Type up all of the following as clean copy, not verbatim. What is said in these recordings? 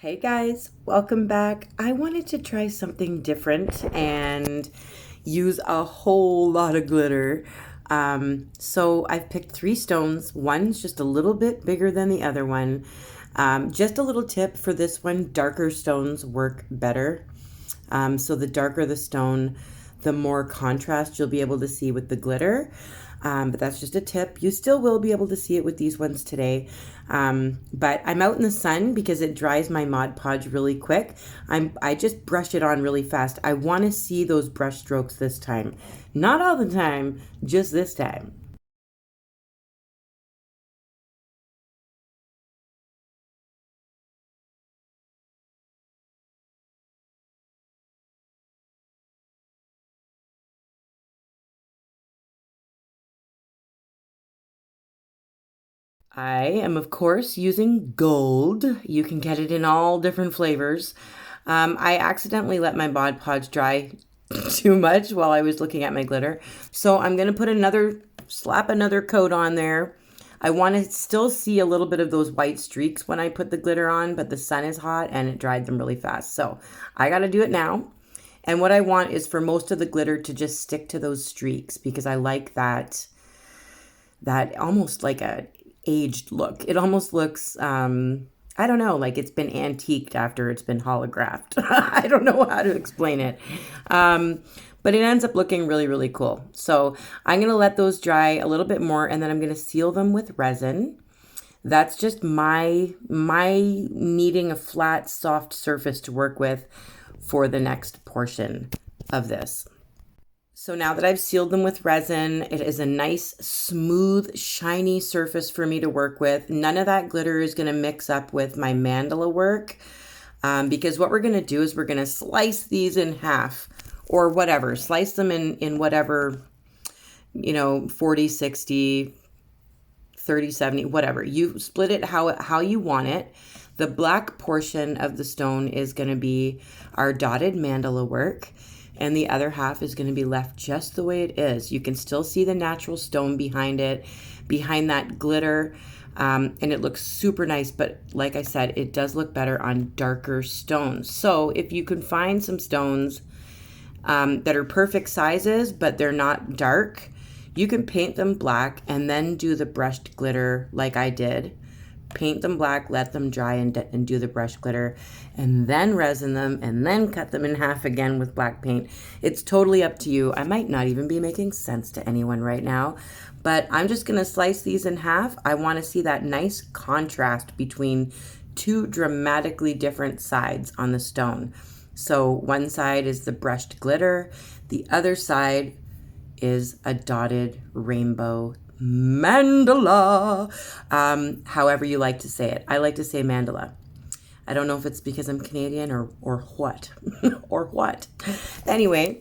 Hey guys, welcome back. I wanted to try something different and use a whole lot of glitter. So I've picked 3 stones. One's just a little bit bigger than the other one. Just a little tip for this one, darker stones work better. So the darker the stone, the more contrast you'll be able to see with the glitter. But that's just a tip. You still will be able to see it with these ones today. But I'm out in the sun because it dries my Mod Podge really quick. I just brush it on really fast. I want to see those brush strokes this time. Not all the time, just this time. I am, of course, using gold. You can get it in all different flavors. I accidentally let my Mod Podge dry too much while I was looking at my glitter. So I'm going to put slap another coat on there. I want to still see a little bit of those white streaks when I put the glitter on, but the sun is hot and it dried them really fast. So I got to do it now. And what I want is for most of the glitter to just stick to those streaks because I like that almost like a aged look. It almost looks, I don't know, like it's been antiqued after it's been holographed. I don't know how to explain it. But it ends up looking really, really cool. So I'm going to let those dry a little bit more and then I'm going to seal them with resin. That's just my needing a flat, soft surface to work with for the next portion of this. So now that I've sealed them with resin, it is a nice, smooth, shiny surface for me to work with. None of that glitter is going to mix up with my mandala work because what we're going to do is we're going to slice these in half or whatever. Slice them in whatever, 40, 60, 30, 70, whatever. You split it how you want it. The black portion of the stone is going to be our dotted mandala work. And the other half is going to be left just the way it is. You can still see the natural stone behind it, behind that glitter, and it looks super nice. But like I said, it does look better on darker stones. So if you can find some stones that are perfect sizes, but they're not dark, you can paint them black and then do the brushed glitter like I did. Paint them black, let them dry, and do the brush glitter, and then resin them, and then cut them in half again with black paint. It's totally up to you. I might not even be making sense to anyone right now, but I'm just going to slice these in half. I want to see that nice contrast between two dramatically different sides on the stone. So one side is the brushed glitter, the other side is a dotted rainbow mandala, however you like to say it. I like to say mandala. I don't know if it's because I'm Canadian or what, or what. Anyway,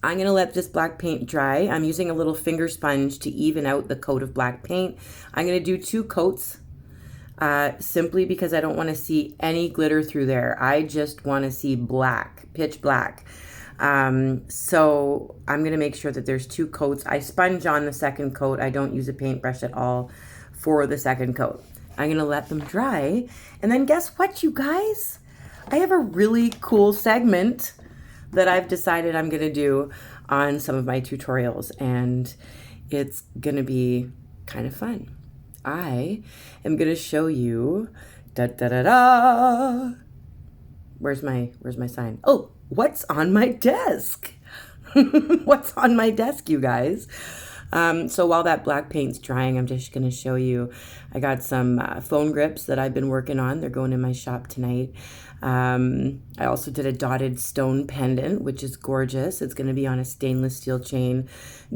I'm going to let this black paint dry. I'm using a little finger sponge to even out the coat of black paint. I'm going to do 2 coats simply because I don't want to see any glitter through there. I just want to see black, pitch black. So I'm going to make sure that there's 2 coats. I sponge on the second coat. I don't use a paintbrush at all for the second coat. I'm going to let them dry. And then guess what, you guys? I have a really cool segment that I've decided I'm going to do on some of my tutorials. And it's going to be kind of fun. I am going to show you, Where's my sign? Oh, what's on my desk? What's on my desk, you guys? So while that black paint's drying, I'm just going to show you, I got some phone grips that I've been working on. They're going in my shop tonight. I also did a dotted stone pendant, which is gorgeous. It's going to be on a stainless steel chain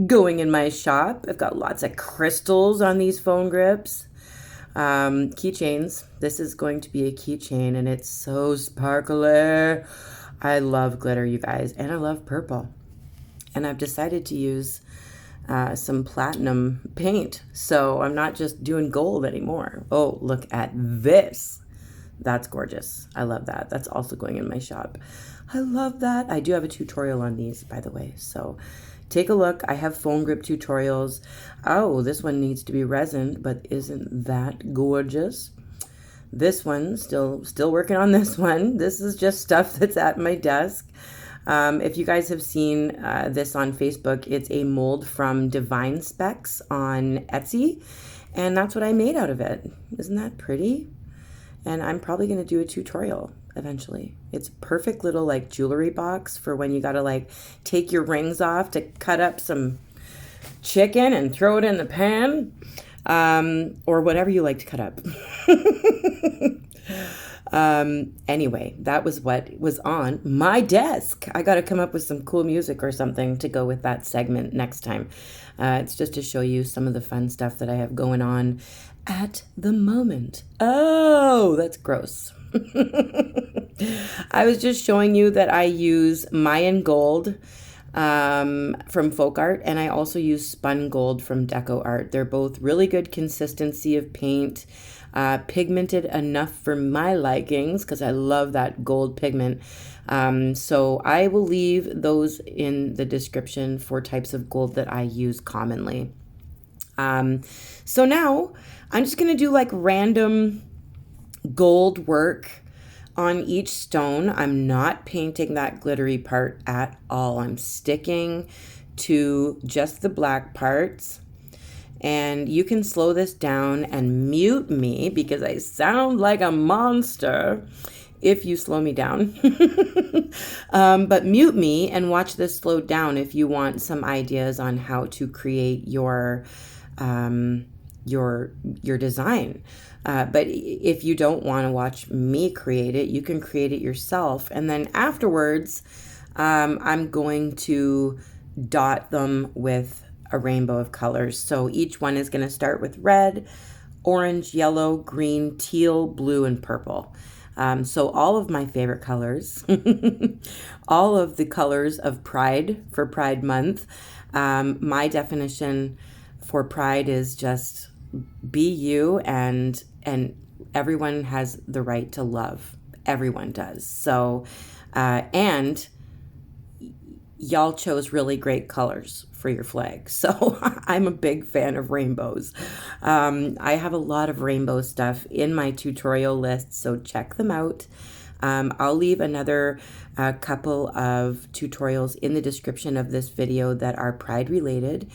going in my shop. I've got lots of crystals on these phone grips. Keychains. This is going to be a keychain and it's so sparkly. I love glitter, you guys, and I love purple. And I've decided to use some platinum paint. So I'm not just doing gold anymore. Oh, look at this. That's gorgeous. I love that. That's also going in my shop. I love that. I do have a tutorial on these, by the way. So take a look. I have foam grip tutorials. Oh, this one needs to be resined, but isn't that gorgeous? This one, still working on this one. This is just stuff that's at my desk. If you guys have seen this on Facebook, it's a mold from Divine Specs on Etsy, and that's what I made out of it. Isn't that pretty? And I'm probably going to do a tutorial eventually. It's a perfect little like jewelry box for when you got to like take your rings off to cut up some chicken and throw it in the pan, or whatever you like to cut up. Anyway, that was what was on my desk. I got to come up with some cool music or something to go with that segment next time. It's just to show you some of the fun stuff that I have going on at the moment. Oh, that's gross. I was just showing you that I use Mayan gold from Folkart, and I also use spun gold from DecoArt. They're both really good consistency of paint, pigmented enough for my likings because I love that gold pigment. So I will leave those in the description for types of gold that I use commonly. So now I'm just going to do like random gold work on each stone. I'm not painting that glittery part at all. I'm sticking to just the black parts. And you can slow this down and mute me because I sound like a monster if you slow me down. But mute me and watch this slow down if you want some ideas on how to create your design. But if you don't want to watch me create it, you can create it yourself. And then afterwards, I'm going to dot them with a rainbow of colors. So each one is going to start with red, orange, yellow, green, teal, blue, and purple. So all of my favorite colors, all of the colors of Pride for Pride Month. My definition for Pride is just be you, and everyone has the right to love. Everyone does. So, and y'all chose really great colors for your flag. So I'm a big fan of rainbows. I have a lot of rainbow stuff in my tutorial list, so check them out. I'll leave another couple of tutorials in the description of this video that are Pride related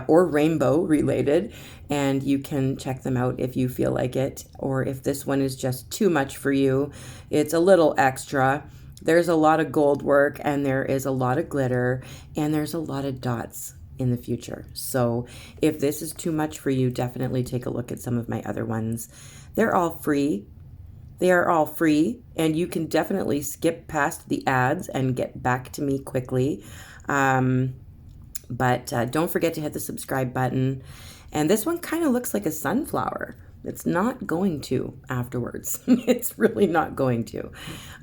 or rainbow related, and you can check them out if you feel like it, or if this one is just too much for you. It's a little extra. There's a lot of gold work, and there is a lot of glitter, and there's a lot of dots in the future. So if this is too much for you, definitely take a look at some of my other ones. They're all free. They are all free, and you can definitely skip past the ads and get back to me quickly. But don't forget to hit the subscribe button. And this one kind of looks like a sunflower. It's not going to afterwards. It's really not going to.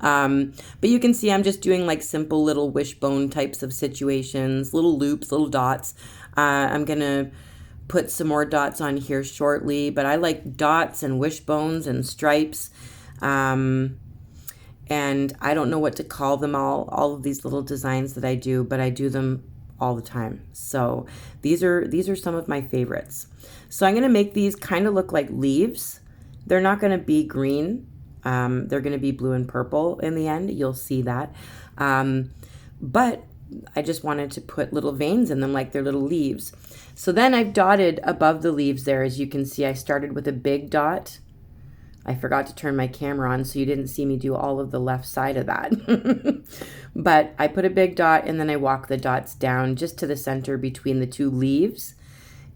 But you can see I'm just doing like simple little wishbone types of situations, little loops, little dots. I'm going to put some more dots on here shortly, but I like dots and wishbones and stripes. And I don't know what to call them all of these little designs that I do, but I do them all the time. So these are some of my favorites. So I'm going to make these kind of look like leaves. They're not going to be green. They're going to be blue and purple in the end. You'll see that. But I just wanted to put little veins in them like they're little leaves. So then I've dotted above the leaves there. As you can see, I started with a big dot. I forgot to turn my camera on, so you didn't see me do all of the left side of that. But I put a big dot, and then I walk the dots down just to the center between the two leaves.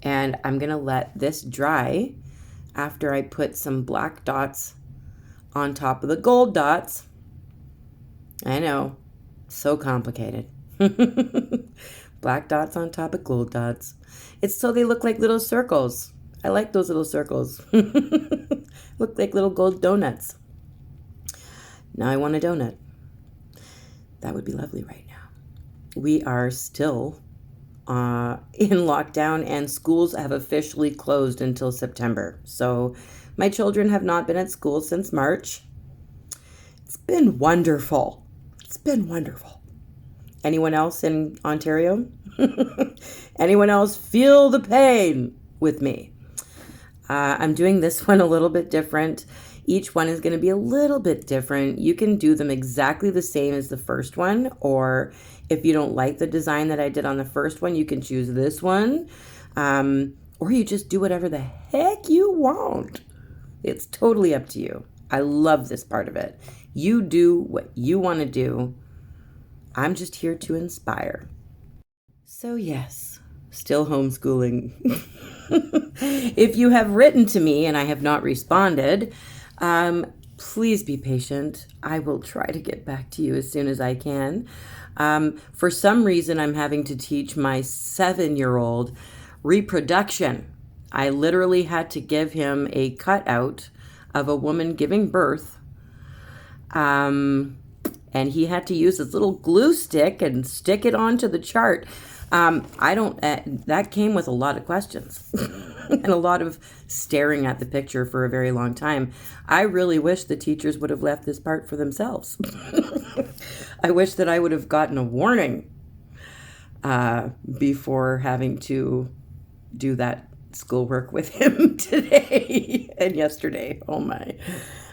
And I'm going to let this dry after I put some black dots on top of the gold dots. I know, so complicated. Black dots on top of gold dots. It's so they look like little circles. I like those little circles. Look like little gold donuts. Now I want a donut. That would be lovely right now. We are still in lockdown, and schools have officially closed until September. So my children have not been at school since March. It's been wonderful. It's been wonderful. Anyone else in Ontario? Anyone else feel the pain with me? I'm doing this one a little bit different. Each one is going to be a little bit different. You can do them exactly the same as the first one, or if you don't like the design that I did on the first one, you can choose this one, or you just do whatever the heck you want. It's totally up to you. I love this part of it. You do what you want to do. I'm just here to inspire. So yes, still homeschooling. If you have written to me and I have not responded, please be patient. I will try to get back to you as soon as I can. For some reason, I'm having to teach my 7-year-old reproduction. I literally had to give him a cutout of a woman giving birth. And he had to use his little glue stick and stick it onto the chart. That came with a lot of questions and a lot of staring at the picture for a very long time. I really wish the teachers would have left this part for themselves. I wish that I would have gotten a warning before having to do that schoolwork with him today and yesterday. Oh my.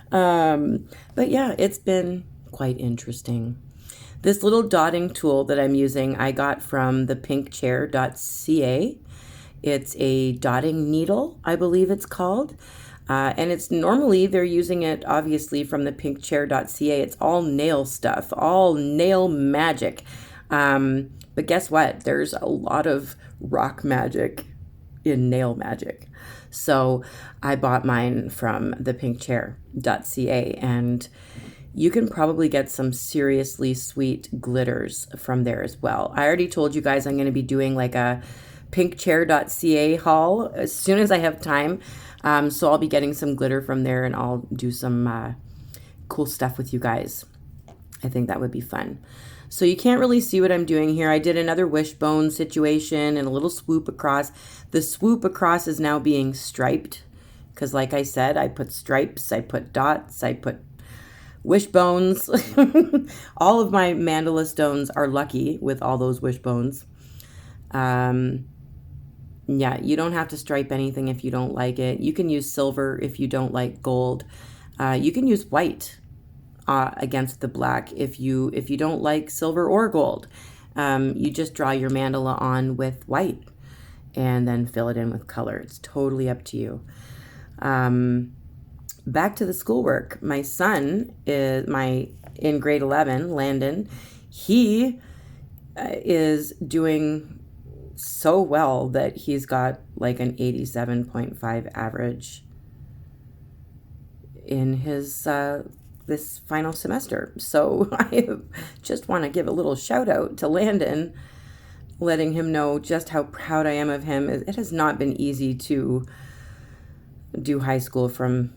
But yeah, it's been quite interesting. This little dotting tool that I'm using, I got from the pinkchair.ca. It's a dotting needle, I believe it's called. And it's normally, they're using it obviously from the pinkchair.ca. It's all nail stuff, all nail magic. But guess what? There's a lot of rock magic in nail magic. So I bought mine from the pinkchair.ca, and you can probably get some seriously sweet glitters from there as well. I already told you guys I'm going to be doing like a pinkchair.ca haul as soon as I have time. So I'll be getting some glitter from there, and I'll do some cool stuff with you guys. I think that would be fun. So you can't really see what I'm doing here. I did another wishbone situation and a little swoop across. The swoop across is now being striped because, like I said, I put stripes, I put dots, I put wishbones. All of my mandala stones are lucky with all those wishbones. Yeah, you don't have to stripe anything if you don't like it. You can use silver if you don't like gold. You can use white against the black if you don't like silver or gold. You just draw your mandala on with white and then fill it in with color. It's totally up to you. Back to the schoolwork. My son is in grade 11, Landon. He is doing so well that he's got like an 87.5 average in his this final semester. So I just want to give a little shout out to Landon, letting him know just how proud I am of him. It has not been easy to do high school from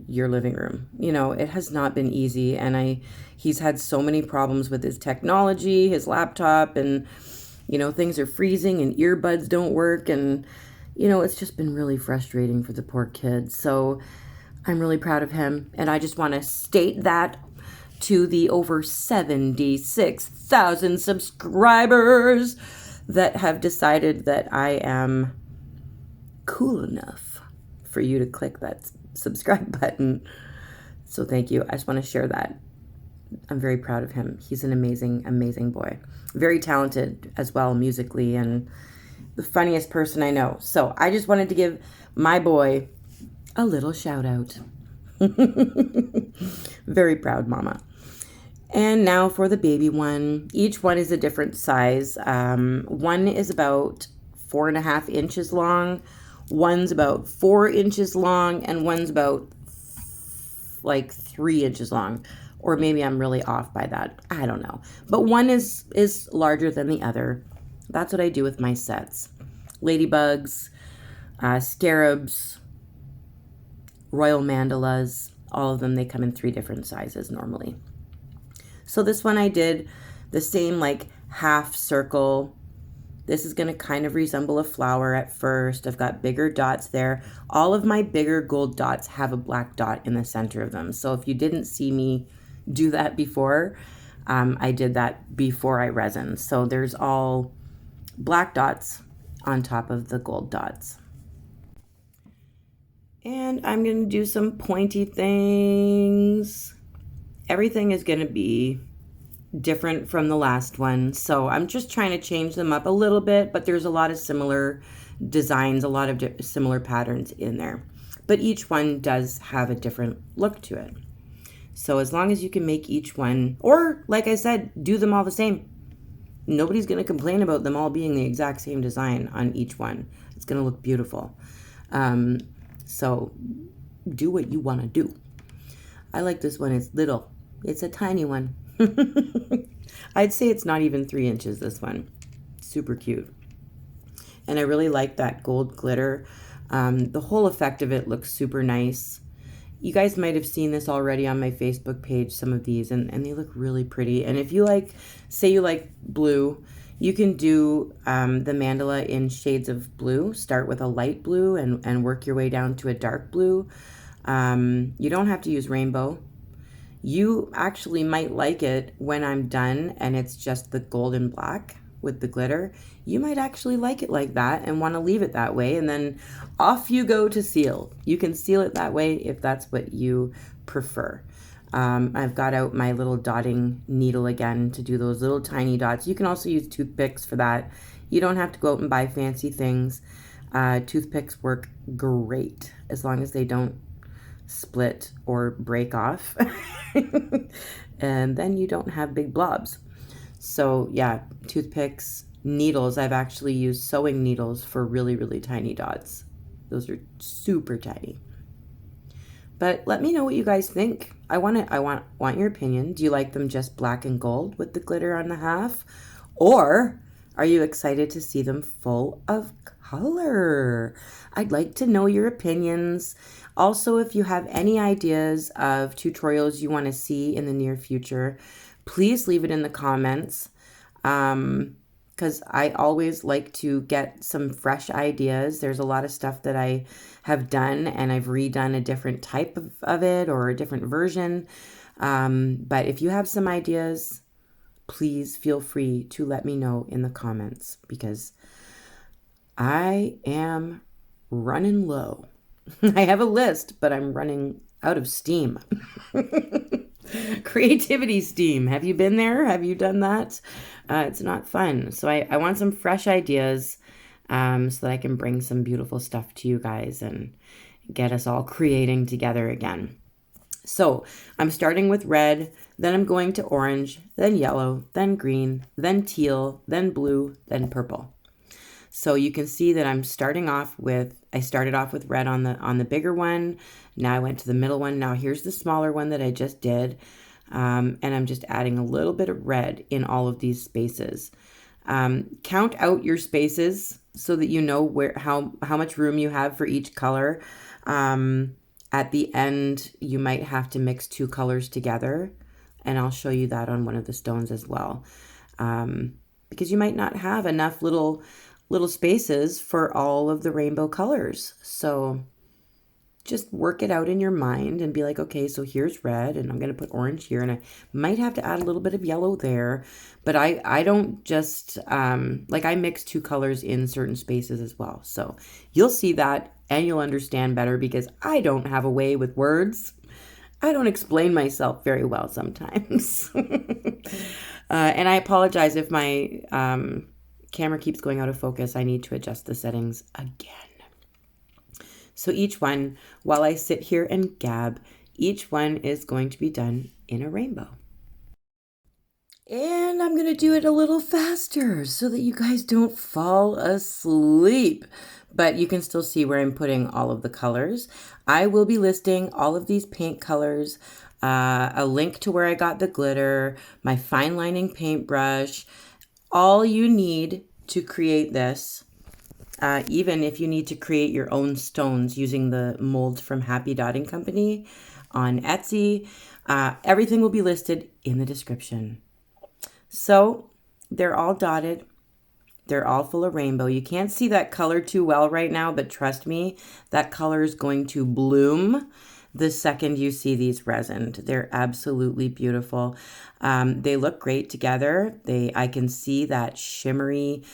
your living room. You know, it has not been easy, and he's had so many problems with his technology, his laptop, and you know, things are freezing and earbuds don't work, and you know, it's just been really frustrating for the poor kid. So I'm really proud of him, and I just want to state that to the over 76,000 subscribers that have decided that I am cool enough for you to click that subscribe button. So thank you. I just want to share that. I'm very proud of him. He's an amazing, amazing boy. Very talented as well musically, and the funniest person I know. So I just wanted to give my boy a little shout out. Very proud mama. And now for the baby one. Each one is a different size. One is about 4.5 inches long. One's about 4 inches long, and one's about like 3 inches long. Or maybe I'm really off by that. I don't know. But one is larger than the other. That's what I do with my sets. Ladybugs, scarabs, royal mandalas, all of them, they come in 3 different sizes normally. So this one I did the same like half circle. This is going to kind of resemble a flower at first. I've got bigger dots there. All of my bigger gold dots have a black dot in the center of them. So if you didn't see me do that before, I did that before I resin. So there's all black dots on top of the gold dots. And I'm going to do some pointy things. Everything is going to be different from the last one. So I'm just trying to change them up a little bit, but there's a lot of similar designs, a lot of similar patterns in there. But each one does have a different look to it. So as long as you can make each one, or like I said, do them all the same. Nobody's going to complain about them all being the exact same design on each one. It's going to look beautiful. So do what you want to do. I like this one. It's little. It's a tiny one. I'd say it's not even 3 inches, this one. Super cute. And I really like that gold glitter. The whole effect of it looks super nice. You guys might have seen this already on my Facebook page, some of these, and they look really pretty. And if you like, say you like blue, you can do the mandala in shades of blue. Start with a light blue and work your way down to a dark blue. You don't have to use rainbow. You actually might like it when I'm done and it's just the gold and black with the glitter. You might actually like it like that and want to leave it that way, and then off you go to seal. You can seal it that way if that's what you prefer. I've got out my little dotting needle again to do those little tiny dots. You can also use toothpicks for that. You don't have to go out and buy fancy things. Toothpicks work great as long as they don't split or break off. And then you don't have big blobs. So yeah, toothpicks, needles. I've actually used sewing needles for really, really tiny dots. Those are super tiny. But let me know what you guys think. I want your opinion. Do you like them just black and gold with the glitter on the half? Or are you excited to see them full of color? I'd like to know your opinions. Also, if you have any ideas of tutorials you want to see in the near future, please leave it in the comments, because I always like to get some fresh ideas. There's a lot of stuff that I have done and I've redone a different type of it or a different version. But if you have some ideas, please feel free to let me know in the comments, because I am running low. I have a list, but I'm running out of steam. Creativity steam. Have you been there? Have you done that? It's not fun. So I want some fresh ideas, so that I can bring some beautiful stuff to you guys and get us all creating together again. So I'm starting with red, then I'm going to orange, then yellow, then green, then teal, then blue, then purple. So you can see that I started off with red on the bigger one. Now I went to the middle one. Now here's the smaller one that I just did. And I'm just adding a little bit of red in all of these spaces. Count out your spaces so that you know how much room you have for each color. At the end, you might have to mix 2 colors together, and I'll show you that on one of the stones as well. Because you might not have enough little spaces for all of the rainbow colors. So just work it out in your mind and be like, okay, so here's red and I'm going to put orange here, and I might have to add a little bit of yellow there. But I don't just, I mix 2 colors in certain spaces as well. So you'll see that and you'll understand better, because I don't have a way with words. I don't explain myself very well sometimes. And I apologize if my camera keeps going out of focus. I need to adjust the settings again. So each one, while I sit here and gab, each one is going to be done in a rainbow. And I'm going to do it a little faster so that you guys don't fall asleep. But you can still see where I'm putting all of the colors. I will be listing all of these paint colors, a link to where I got the glitter, my fine lining paintbrush. All you need to create this, even if you need to create your own stones using the molds from Happy Dotting Company on Etsy, everything will be listed in the description. So they're all dotted. They're all full of rainbow. You can't see that color too well right now, but trust me, that color is going to bloom the second you see these resined. They're absolutely beautiful. They look great together. I can see that shimmery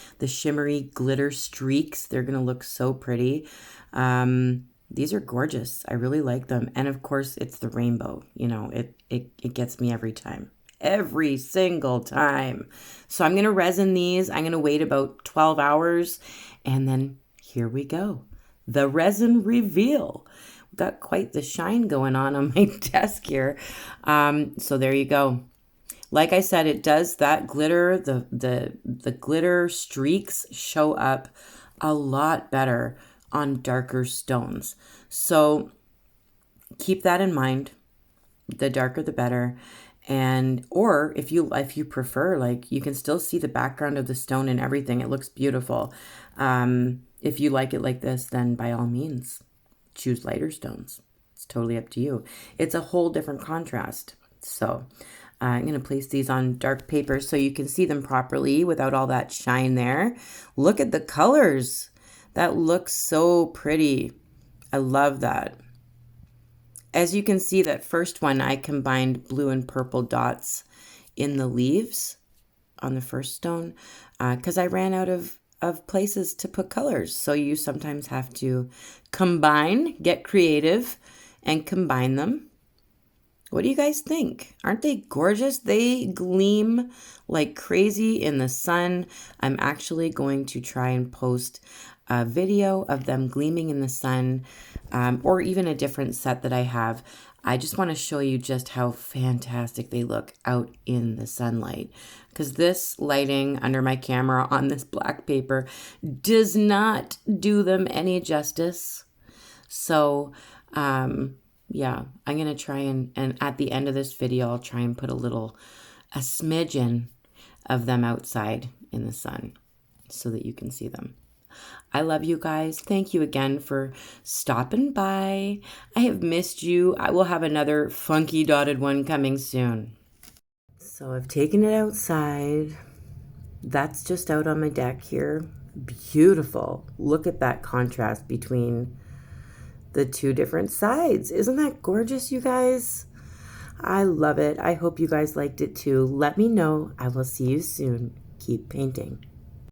glitter streaks. They're going to look so pretty. These are gorgeous. I really like them. And of course, it's the rainbow. You know, it gets me every time. Every single time. So I'm going to resin these. I'm going to wait about 12 hours. And then here we go. The resin reveal. Got quite the shine going on my desk here. So there you go. Like I said, it does that glitter, the glitter streaks show up a lot better on darker stones. So keep that in mind. The darker the better. And or if you prefer, like, you can still see the background of the stone and everything. It looks beautiful. If you like it like this, then by all means choose lighter stones. It's totally up to you. It's a whole different contrast. So I'm going to place these on dark paper so you can see them properly without all that shine there. Look at the colors. That looks so pretty. I love that. As you can see, that first one, I combined blue and purple dots in the leaves on the first stone because I ran out of places to put colors. So you sometimes have to combine, get creative, and combine them. What do you guys think? Aren't they gorgeous? They gleam like crazy in the sun. I'm actually going to try and post a video of them gleaming in the sun, or even a different set that I have. I just want to show you just how fantastic they look out in the sunlight, because this lighting under my camera on this black paper does not do them any justice. So, yeah, I'm going to try and at the end of this video, I'll try and put a smidgen of them outside in the sun so that you can see them. I love you guys. Thank you again for stopping by. I have missed you. I will have another funky dotted one coming soon. So I've taken it outside. That's just out on my deck here. Beautiful. Look at that contrast between the two different sides. Isn't that gorgeous, you guys? I love it. I hope you guys liked it too. Let me know. I will see you soon. Keep painting.